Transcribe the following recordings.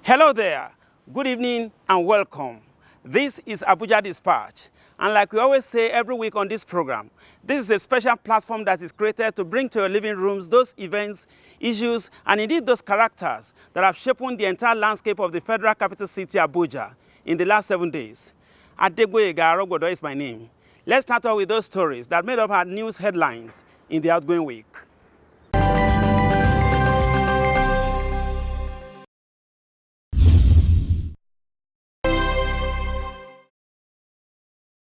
Hello there, good evening and welcome. This is Abuja Dispatch, and like we always say every week on this program, this is a special platform that is created to bring to your living rooms those events, issues, and indeed those characters that have shaped the entire landscape of the federal capital city, Abuja, in the last 7 days. Adegboyega Arogbodo is my name. Let's start off with those stories that made up our news headlines in the outgoing week.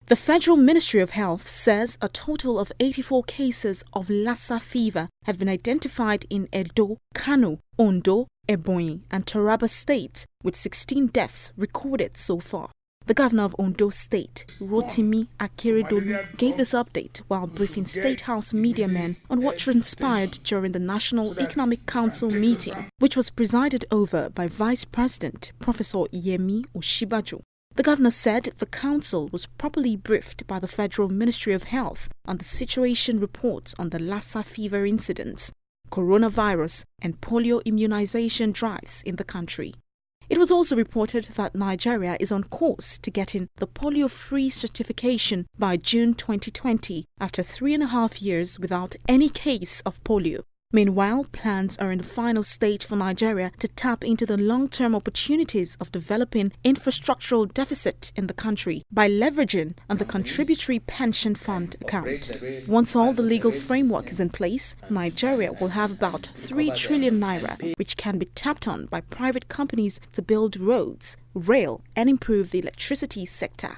The Federal Ministry of Health says a total of 84 cases of Lassa fever have been identified in Edo, Kano, Ondo, Ebonyi and Taraba states, with 16 deaths recorded so far. The governor of Ondo State, Rotimi Akeredolu, gave this update while briefing State House media men on what transpired during the National Economic Council meeting, which was presided over by Vice President Professor Yemi Osinbajo. The governor said the council was properly briefed by the Federal Ministry of Health on the situation reports on the Lassa fever incidents, coronavirus and polio immunization drives in the country. It was also reported that Nigeria is on course to getting the polio-free certification by June 2020 after 3.5 years without any case of polio. Meanwhile, plans are in the final stage for Nigeria to tap into the long-term opportunities of developing infrastructural deficit in the country by leveraging on the contributory pension fund account. Once all the legal framework is in place, Nigeria will have about 3 trillion naira, which can be tapped on by private companies to build roads, rail, and improve the electricity sector.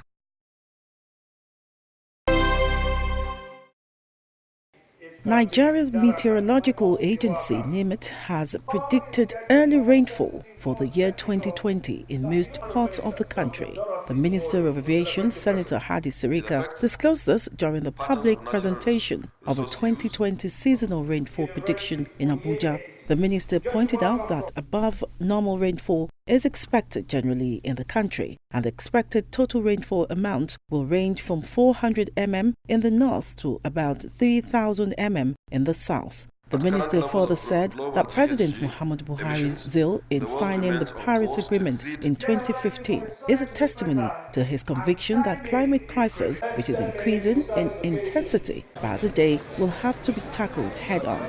Nigeria's meteorological agency, NIMET, has predicted early rainfall for the year 2020 in most parts of the country. The Minister of Aviation, Senator Hadi Sirika, disclosed this during the public presentation of a 2020 seasonal rainfall prediction in Abuja. The minister pointed out that above normal rainfall is expected generally in the country, and the expected total rainfall amount will range from 400 mm in the north to about 3,000 mm in the south. The minister further said that President Muhammadu Buhari's zeal in signing the Paris Agreement in 2015 is a testimony to his conviction that climate crisis, which is increasing in intensity by the day, will have to be tackled head-on.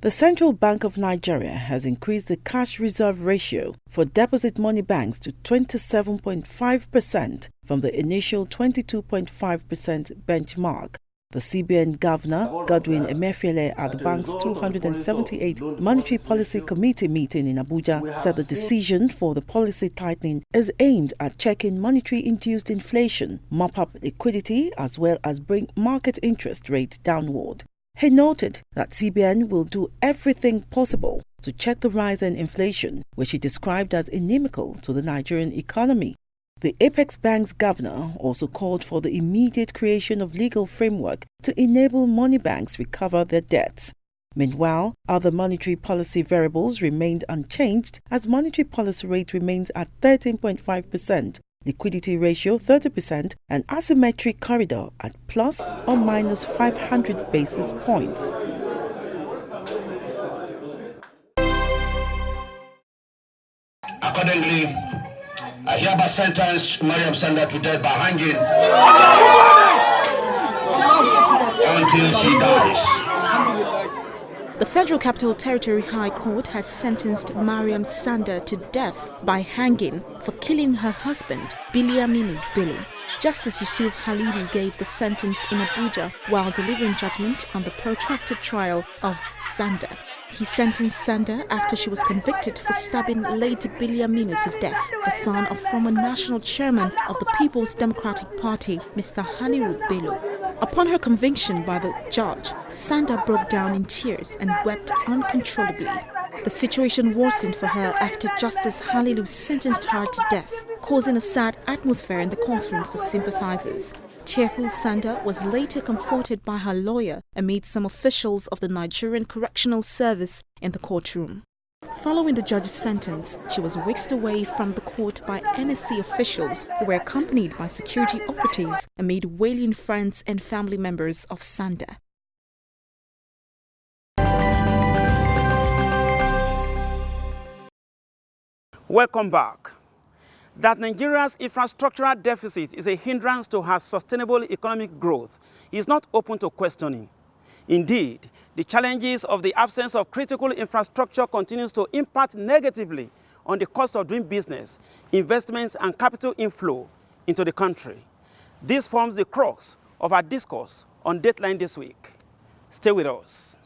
The Central Bank of Nigeria has increased the cash reserve ratio for deposit money banks to 27.5% from the initial 22.5% benchmark. The CBN Governor, Godwin Emefiele, at the bank's 278th Monetary Policy Committee meeting in Abuja, said the decision for the policy tightening is aimed at checking monetary-induced inflation, mop up liquidity, as well as bring market interest rates downward. He noted that CBN will do everything possible to check the rise in inflation, which he described as inimical to the Nigerian economy. The Apex Bank's governor also called for the immediate creation of legal framework to enable money banks recover their debts. Meanwhile, other monetary policy variables remained unchanged as monetary policy rate remains at 13.5%. Liquidity ratio 30% and asymmetric corridor at plus or minus 500 basis points. Accordingly, I hereby sentence Mariam Sanda to death by hanging until she dies. The Federal Capital Territory High Court has sentenced Mariam Sanda to death by hanging for killing her husband, Biliaminu Bello. Justice Yusuf Halilu gave the sentence in Abuja while delivering judgment on the protracted trial of Sanda. He sentenced Sanda after she was convicted for stabbing Lady Biliaminu to death, the son of former national chairman of the People's Democratic Party, Mr. Halilu Bello. Upon her conviction by the judge, Sanda broke down in tears and wept uncontrollably. The situation worsened for her after Justice Halilu sentenced her to death, causing a sad atmosphere in the courtroom for sympathizers. Tearful Sanda was later comforted by her lawyer amid some officials of the Nigerian Correctional Service in the courtroom. Following the judge's sentence, she was whisked away from the court by NSC officials who were accompanied by security operatives amid wailing friends and family members of Sanda. Welcome back. That Nigeria's infrastructural deficit is a hindrance to her sustainable economic growth is not open to questioning. Indeed, the challenges of the absence of critical infrastructure continues to impact negatively on the cost of doing business, investments, and capital inflow into the country. This forms the crux of our discourse on Dateline this week. Stay with us.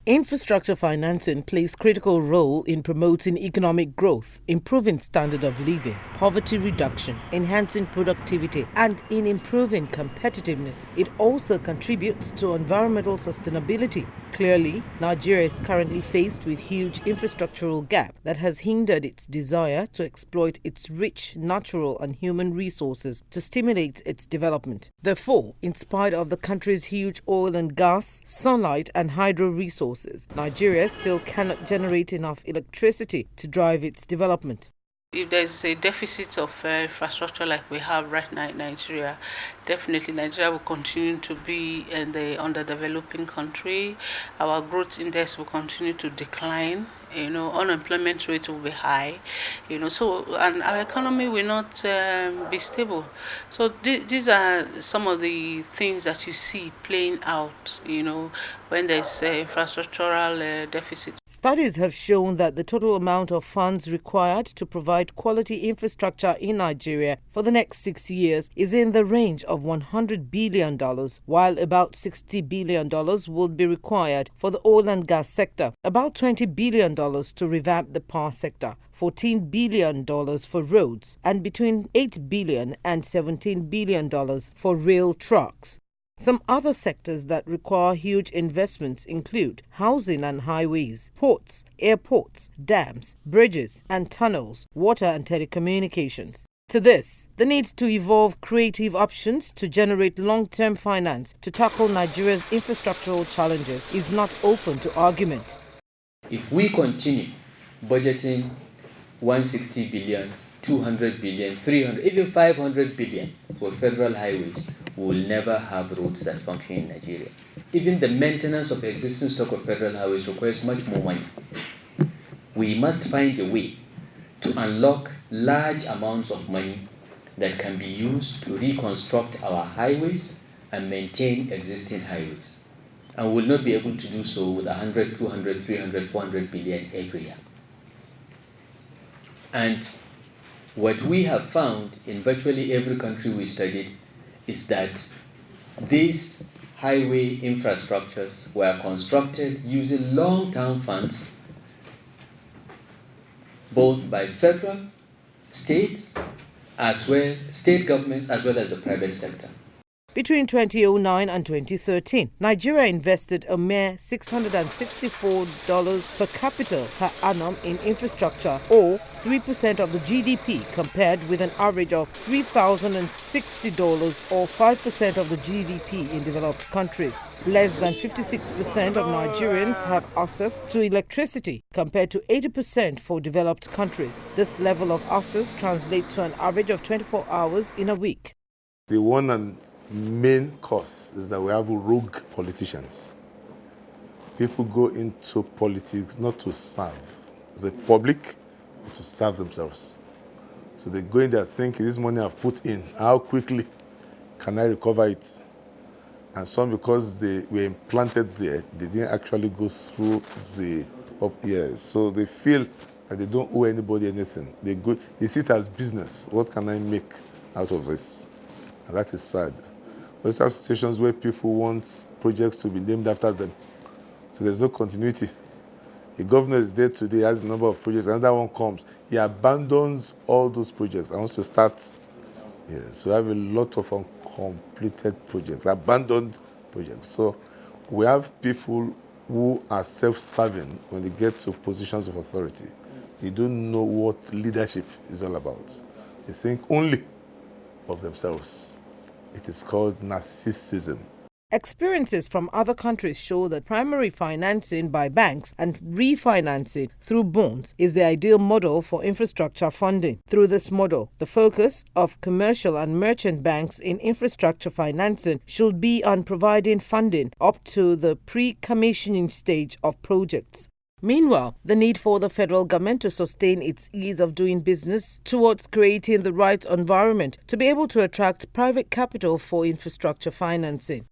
Infrastructure financing plays critical role in promoting economic growth, improving standard of living, poverty reduction, enhancing productivity, and in improving competitiveness. It also contributes to environmental sustainability. Clearly, Nigeria is currently faced with huge infrastructural gap that has hindered its desire to exploit its rich natural and human resources to stimulate its development. Therefore, in spite of the country's huge oil and gas, sunlight, and hydro resources, Nigeria still cannot generate enough electricity to drive its development. If there's a deficit of infrastructure like we have right now in Nigeria, definitely Nigeria will continue to be in the underdeveloping country. Our growth index will continue to decline. Unemployment rate will be high. And our economy will not be stable. So these are some of the things that you see playing out. When there's infrastructural deficit. Studies have shown that the total amount of funds required to provide quality infrastructure in Nigeria for the next 6 years is in the range of $100 billion, while about $60 billion will be required for the oil and gas sector, about $20 billion to revamp the power sector, $14 billion for roads, and between $8 billion and $17 billion for rail trucks. Some other sectors that require huge investments include housing and highways, ports, airports, dams, bridges and tunnels, water and telecommunications. To this, the need to evolve creative options to generate long-term finance to tackle Nigeria's infrastructural challenges is not open to argument. If we continue budgeting 160 billion, 200 billion, 300, even 500 billion for federal highways, we will never have roads that function in Nigeria. Even the maintenance of existing stock of federal highways requires much more money. We must find a way to unlock large amounts of money that can be used to reconstruct our highways and maintain existing highways. And we will not be able to do so with 100, 200, 300, 400 billion every year. And what we have found in virtually every country we studied is that these highway infrastructures were constructed using long-term funds, both by federal, states, state governments, as well as the private sector. Between 2009 and 2013, Nigeria invested a mere $664 per capita per annum in infrastructure, or 3% of the GDP, compared with an average of $3,060 or 5% of the GDP in developed countries. Less than 56% of Nigerians have access to electricity, compared to 80% for developed countries. This level of access translates to an average of 24 hours in a week. The one and main cause is that we have rogue politicians. People go into politics not to serve the public, but to serve themselves. So they go in there thinking, this money I've put in, how quickly can I recover it? And some, because they were implanted there, they didn't actually go through the up years. So they feel that they don't owe anybody anything. They see it as business. What can I make out of this? And that is sad. Those have situations where people want projects to be named after them. So there's no continuity. The governor is there today, has a number of projects, another one comes. He abandons all those projects and wants to start. Yes, so we have a lot of uncompleted projects, abandoned projects. So we have people who are self-serving when they get to positions of authority. They don't know what leadership is all about. They think only of themselves. It is called narcissism. Experiences from other countries show that primary financing by banks and refinancing through bonds is the ideal model for infrastructure funding. Through this model, the focus of commercial and merchant banks in infrastructure financing should be on providing funding up to the pre-commissioning stage of projects. Meanwhile, the need for the federal government to sustain its ease of doing business towards creating the right environment to be able to attract private capital for infrastructure financing.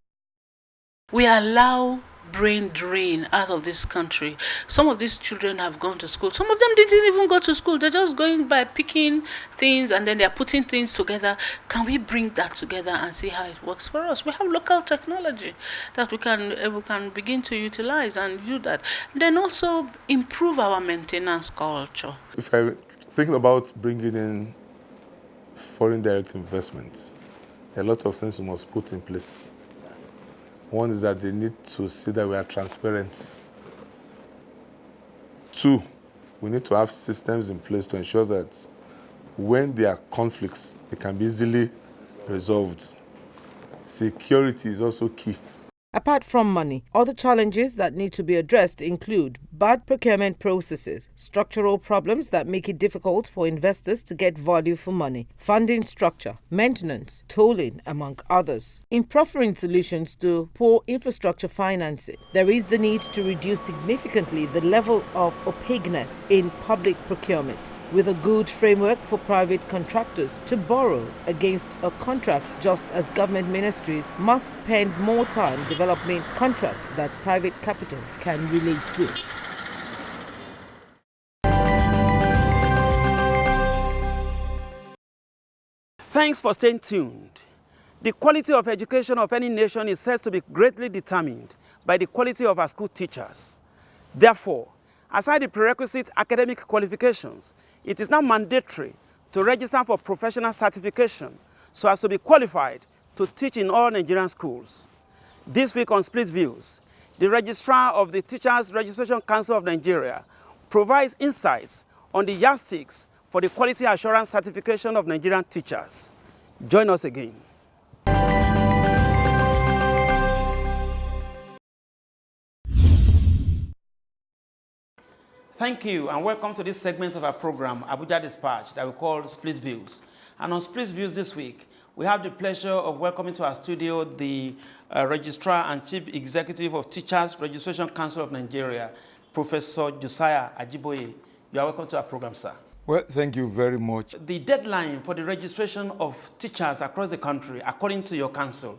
We allow brain drain out of this country. Some of these children have gone to school. Some of them didn't even go to school. They're just going by picking things and then they're putting things together. Can we bring that together and see how it works for us? We have local technology that we can begin to utilize and do that. Then also improve our maintenance culture. If I'm thinking about bringing in foreign direct investment, a lot of things we must put in place. One is that they need to see that we are transparent. Two, we need to have systems in place to ensure that when there are conflicts, they can be easily resolved. Security is also key. Apart from money, other challenges that need to be addressed include bad procurement processes, structural problems that make it difficult for investors to get value for money, funding structure, maintenance, tolling, among others. In proffering solutions to poor infrastructure financing, there is the need to reduce significantly the level of opaqueness in public procurement, with a good framework for private contractors to borrow against a contract, just as government ministries must spend more time developing contracts that private capital can relate with. Thanks for staying tuned. The quality of education of any nation is said to be greatly determined by the quality of our school teachers. Therefore, aside the prerequisite academic qualifications, it is now mandatory to register for professional certification so as to be qualified to teach in all Nigerian schools. This week on Split Views, the Registrar of the Teachers Registration Council of Nigeria provides insights on the yardsticks for the quality assurance certification of Nigerian teachers. Join us again. Thank you and welcome to this segment of our program, Abuja Dispatch, that we call Split Views. And on Split Views this week, we have the pleasure of welcoming to our studio the Registrar and Chief Executive of Teachers Registration Council of Nigeria, Professor Josiah Ajiboye. You are welcome to our program, sir. Well, thank you very much. The deadline for the registration of teachers across the country, according to your council,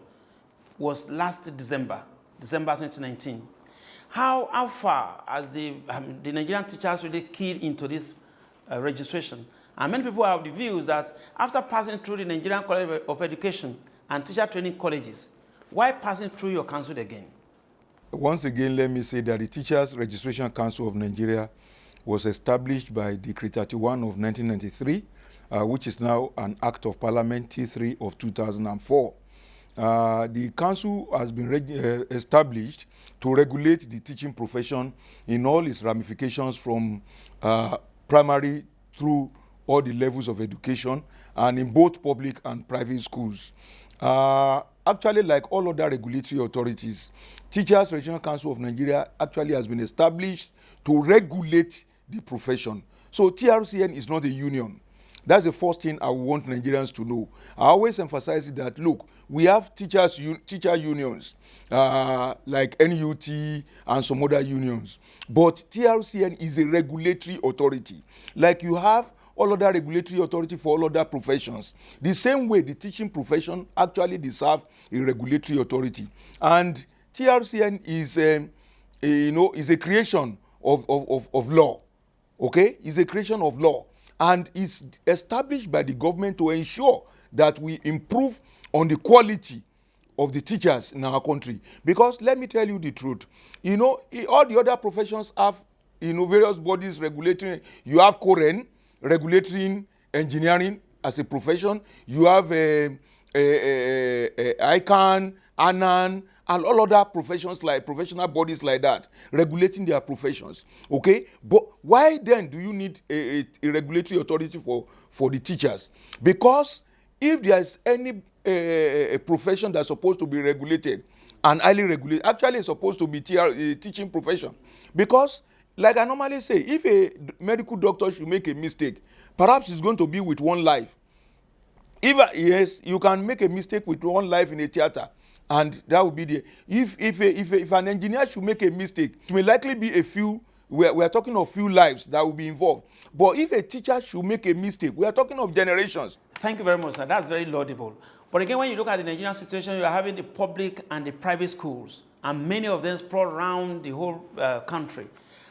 was last December 2019. How far has the Nigerian teachers really keyed into this registration? And many people have the views that after passing through the Nigerian College of Education and teacher training colleges, why passing through your council again? Once again, let me say that the Teachers Registration Council of Nigeria was established by Decree 31 of 1993, which is now an Act of Parliament T3 of 2004. The council has been established to regulate the teaching profession in all its ramifications from primary through all the levels of education and in both public and private schools. Actually, like all other regulatory authorities, Teachers Registration Council of Nigeria actually has been established to regulate the profession. So TRCN is not a union. That's the first thing I want Nigerians to know. I always emphasize that, look, we have teacher unions like NUT and some other unions. But TRCN is a regulatory authority. Like you have all other regulatory authority for all other professions. The same way the teaching profession actually deserves a regulatory authority. And TRCN is a creation of law. Okay? It's a creation of law. And is established by the government to ensure that we improve on the quality of the teachers in our country. Because let me tell you the truth, all the other professions have, various bodies regulating. You have COREN regulating engineering as a profession. You have ICANN, ANAN, and all other professions like professional bodies like that regulating their professions. Okay, but why then do you need a regulatory authority for the teachers? Because if there is any a profession that's supposed to be regulated, and highly regulated. Actually, it's supposed to be a teaching profession. Because, like I normally say, if a medical doctor should make a mistake, perhaps it's going to be with one life. Yes, you can make a mistake with one life in a theater, and that will be the. If an engineer should make a mistake, it may likely be a few. We are talking of few lives that will be involved. But if a teacher should make a mistake, we are talking of generations. Thank you very much, sir. That's very laudable. But again, when you look at the Nigerian situation, you are having the public and the private schools, and many of them spread around the whole country.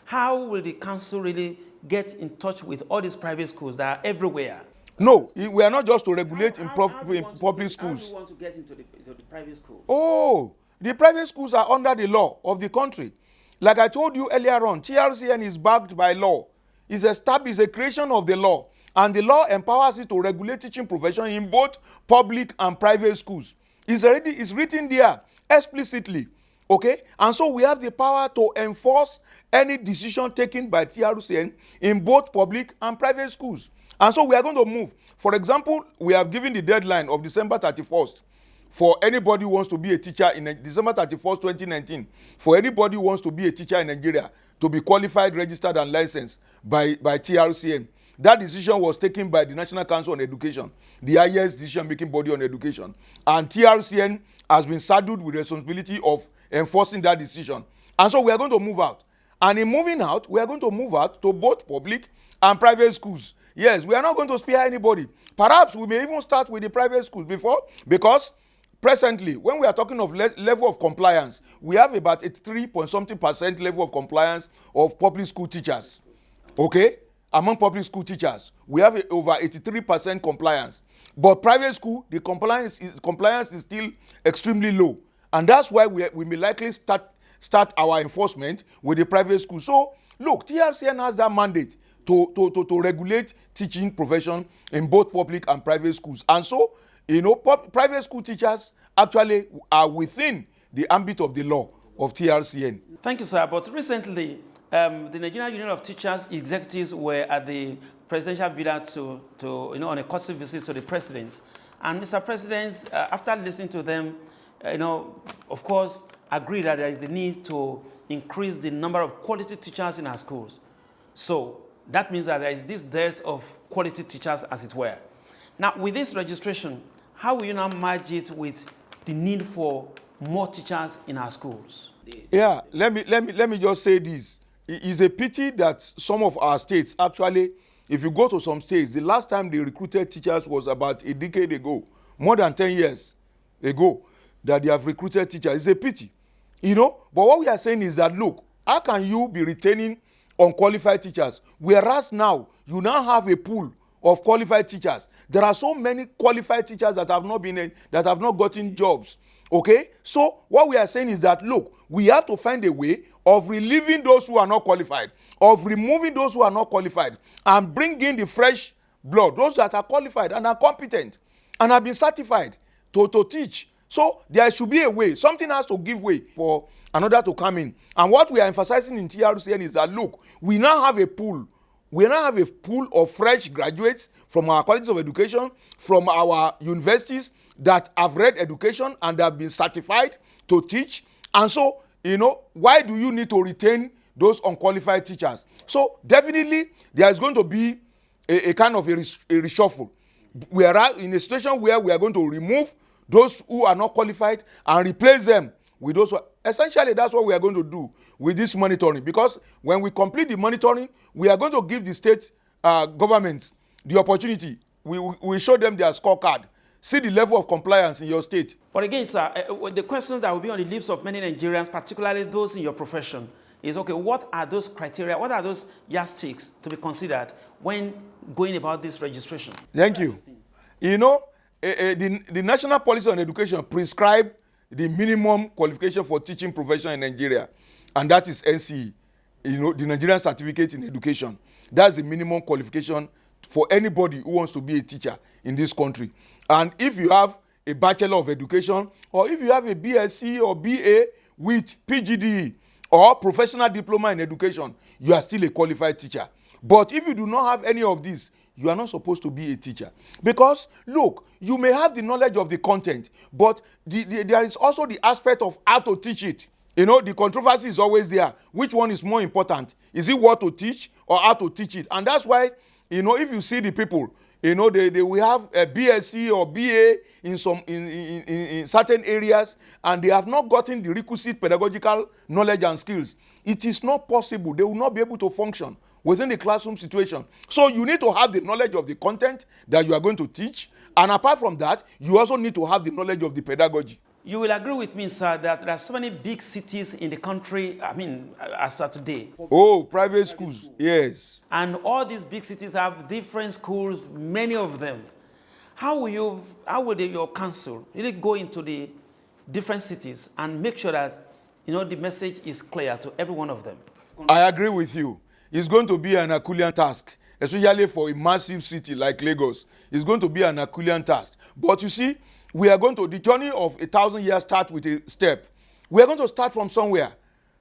How will the council really get in touch with all these private schools that are everywhere? No, we are not just to regulate in public schools. How do you want to get into the private schools? Oh, the private schools are under the law of the country. Like I told you earlier on, TRCN is backed by law. It's established, a creation of the law. And the law empowers it to regulate teaching profession in both public and private schools. It's written there explicitly. Okay? And so we have the power to enforce any decision taken by TRCN in both public and private schools. And so we are going to move. For example, we have given the deadline of December 31st. For anybody who wants to be a teacher in December 31st, 2019, for anybody who wants to be a teacher in Nigeria to be qualified, registered, and licensed by TRCN. That decision was taken by the National Council on Education, the highest decision-making body on education. And TRCN has been saddled with the responsibility of enforcing that decision. And so we are going to move out. And in moving out, we are going to move out to both public and private schools. Yes, we are not going to spare anybody. Perhaps we may even start with the private schools because presently, when we are talking of level of compliance, we have about 83% level of compliance of public school teachers. Okay? Among public school teachers, we have over 83% compliance. But private school, the compliance is still extremely low. And that's why we may likely start our enforcement with the private school. So, look, TRCN has that mandate to regulate teaching profession in both public and private schools. And so, private school teachers actually are within the ambit of the law of TRCN. Thank you, sir. But recently, the Nigerian Union of Teachers executives were at the presidential villa on a courtesy visit to the president. And Mr. President, after listening to them, of course, agreed that there is the need to increase the number of quality teachers in our schools. So that means that there is this dearth of quality teachers, as it were. Now, with this registration, how will you now merge it with the need for more teachers in our schools? Yeah, let me just say this. It is a pity that some of our states, actually, if you go to some states, the last time they recruited teachers was about a decade ago, more than 10 years ago, that they have recruited teachers. It's a pity, But what we are saying is that, look, how can you be retaining unqualified teachers, whereas now you now have a pool of qualified teachers? There are so many qualified teachers that have not gotten jobs. Okay, so what we are saying is that, look, we have to find a way of relieving those who are not qualified, of removing those who are not qualified, and bring in the fresh blood, those that are qualified and are competent and have been certified to teach. So there should be a way. Something has to give way for another to come in. And what we are emphasizing in TRCN is that, look, we now have a pool. We now have a pool of fresh graduates from our colleges of education, from our universities that have read education and have been certified to teach. And so, why do you need to retain those unqualified teachers? So definitely there is going to be a kind of a reshuffle. We are in a situation where we are going to remove those who are not qualified and replace them with those who are. Essentially, that's what we are going to do with this monitoring, because when we complete the monitoring, we are going to give the state governments the opportunity. We show them their scorecard. See the level of compliance in your state. But again, sir, the question that will be on the lips of many Nigerians, particularly those in your profession, is, okay, what are those criteria, what are those yardsticks to be considered when going about this registration? Thank you. The National Policy on Education prescribed the minimum qualification for teaching profession in Nigeria, and that is NCE, the Nigerian Certificate in Education. That's the minimum qualification for anybody who wants to be a teacher in this country. And if you have a Bachelor of Education, or if you have a BSc or BA with PGDE or Professional Diploma in Education, you are still a qualified teacher. But if you do not have any of these, you are not supposed to be a teacher. Because, look, you may have the knowledge of the content, but there is also the aspect of how to teach it. You know, the controversy is always there. Which one is more important? Is it what to teach or how to teach it? And that's why, you know, if you see the people, you know, they will have a BSc or BA in certain areas, and they have not gotten the requisite pedagogical knowledge and skills. It is not possible. They will not be able to function within the classroom situation. So you need to have the knowledge of the content that you are going to teach, and apart from that, you also need to have the knowledge of the pedagogy. You will agree with me, sir, that there are so many big cities in the country, I mean, as of today. Oh, private schools, yes. And all these big cities have different schools, many of them. How will your council really go into the different cities and make sure that, you know, the message is clear to every one of them? I agree with you. It's going to be an Herculean task, especially for a massive city like Lagos. It's going to be an Herculean task. But you see, we are going to, the journey of 1,000 years start with a step. We are going to start from somewhere,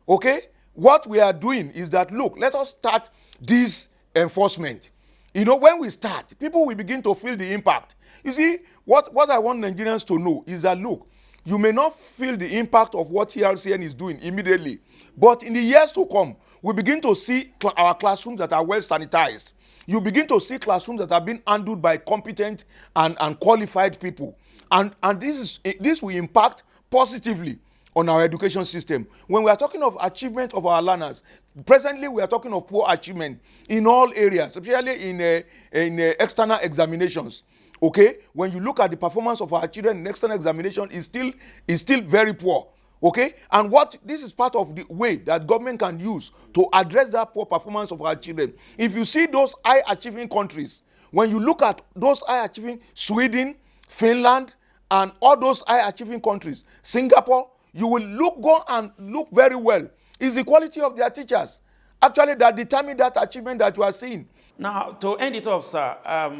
okay? What we are doing is that, look, let us start this enforcement. You know, when we start, people will begin to feel the impact. You see, what I want Nigerians to know is that, look, you may not feel the impact of what TRCN is doing immediately, but in the years to come, we begin to see our classrooms that are well sanitized. You begin to see classrooms that are being handled by competent and qualified people. And this will impact positively on our education system. When we are talking of achievement of our learners, presently we are talking of poor achievement in all areas, especially in external examinations. Okay, when you look at the performance of our children in external examination, is still very poor. Okay, and this is part of the way that government can use to address that poor performance of our children. If you see those high achieving countries, when you look at those high achieving Sweden, Finland, and all those high achieving countries, Singapore, you will go and look very well. It's the quality of their teachers actually that determine that achievement that you are seeing. Now, to end it off, sir,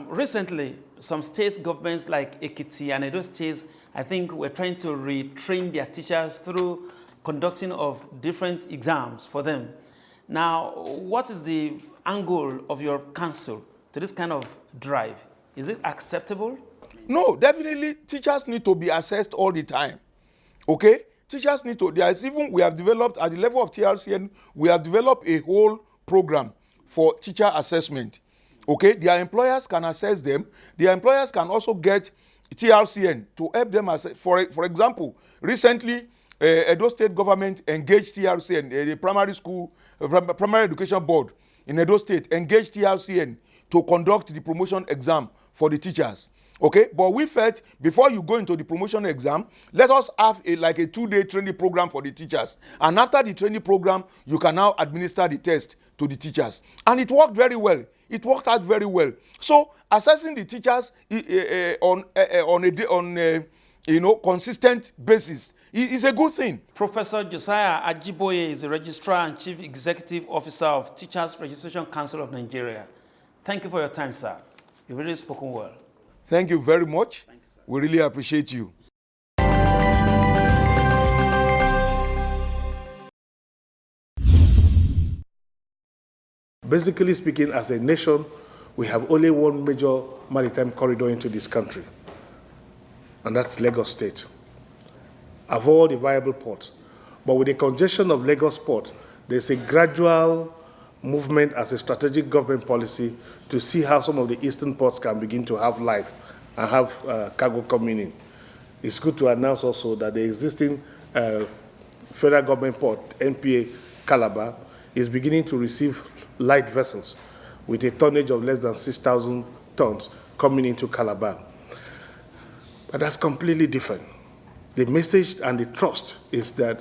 recently, some state governments like Ekiti and Edo states, I think, were trying to retrain their teachers through conducting of different exams for them. Now, what is the angle of your council to this kind of drive? Is it acceptable? No, definitely teachers need to be assessed all the time. Okay? Teachers need to, we have developed, at the level of TRCN, we have developed a whole program for teacher assessment. Okay? Their employers can assess them. Their employers can also get TRCN to help them assess. For example, recently, Edo State government engaged TRCN, the primary education board in Edo State, engaged TRCN to conduct the promotion exam for the teachers. Okay, but we felt before you go into the promotion exam, let us have a 2-day training program for the teachers. And after the training program, you can now administer the test to the teachers. And it worked very well. It worked out very well. So assessing the teachers on a consistent basis is a good thing. Professor Josiah Ajiboye is the Registrar and Chief Executive Officer of Teachers Registration Council of Nigeria. Thank you for your time, sir. You've really spoken well. Thank you very much. Thank you, sir. We really appreciate you. Basically speaking, as a nation, we have only one major maritime corridor into this country, and that's Lagos State. Of all the viable ports. But with the congestion of Lagos Port, there's a gradual movement as a strategic government policy to see how some of the eastern ports can begin to have life and have cargo coming in. It's good to announce also that the existing federal government port, NPA Calabar, is beginning to receive light vessels with a tonnage of less than 6,000 tons coming into Calabar. But that's completely different. The message and the trust is that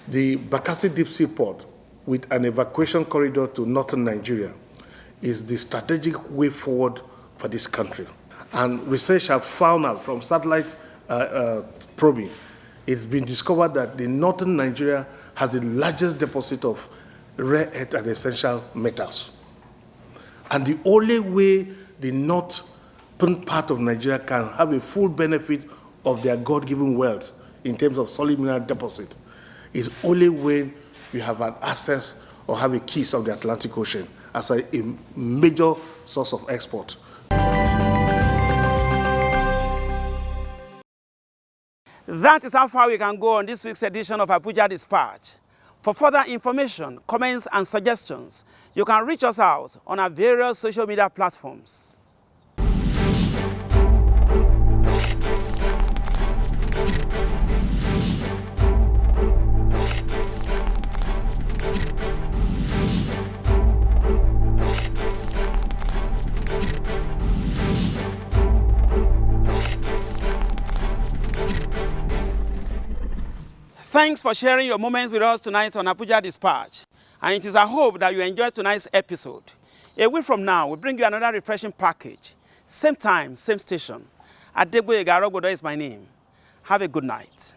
the Bakassi Deep Sea Port, with an evacuation corridor to northern Nigeria, is the strategic way forward for this country. And research have found out from satellite probing, it's been discovered that the northern Nigeria has the largest deposit of rare earth and essential metals. And the only way the northern part of Nigeria can have a full benefit of their God-given wealth in terms of solid mineral deposit is only when you have an access or have a keys of the Atlantic Ocean. as a major source of export. That is how far we can go on this week's edition of Abuja Dispatch. For further information, comments, and suggestions, you can reach us out on our various social media platforms. Thanks for sharing your moments with us tonight on Abuja Dispatch. And it is our hope that you enjoyed tonight's episode. A week from now, we'll bring you another refreshing package. Same time, same station. Adegboyega Arogbodo is my name. Have a good night.